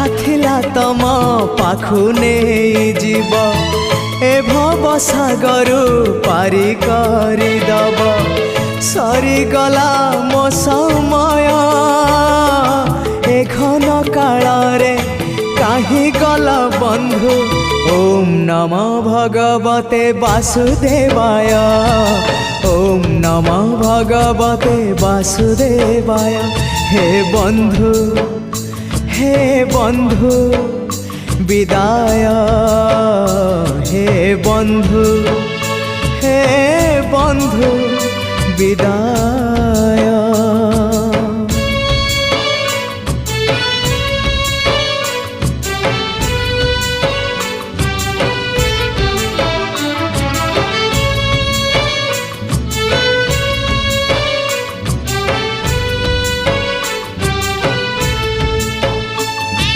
ଯାହା ଥିଲା ତମ ପାଖୁ ନେଇଯିବ ଏ ଭବ ସାଗରୁ ପାରି କରିଦବ ସରିଗଲା ମୋ ସମୟ ଏ ଘନ କାଳରେ କାହିଁ ଗଲ ବନ୍ଧୁ ଓಂ ନମୋ ଭଗବତେ ବାସୁଦେବାୟ ଓಂ ନମୋ ଭଗବତେ ବାସୁଦେବାୟ হে বন্ধু বিদায় হে বন্ধু বিদায়।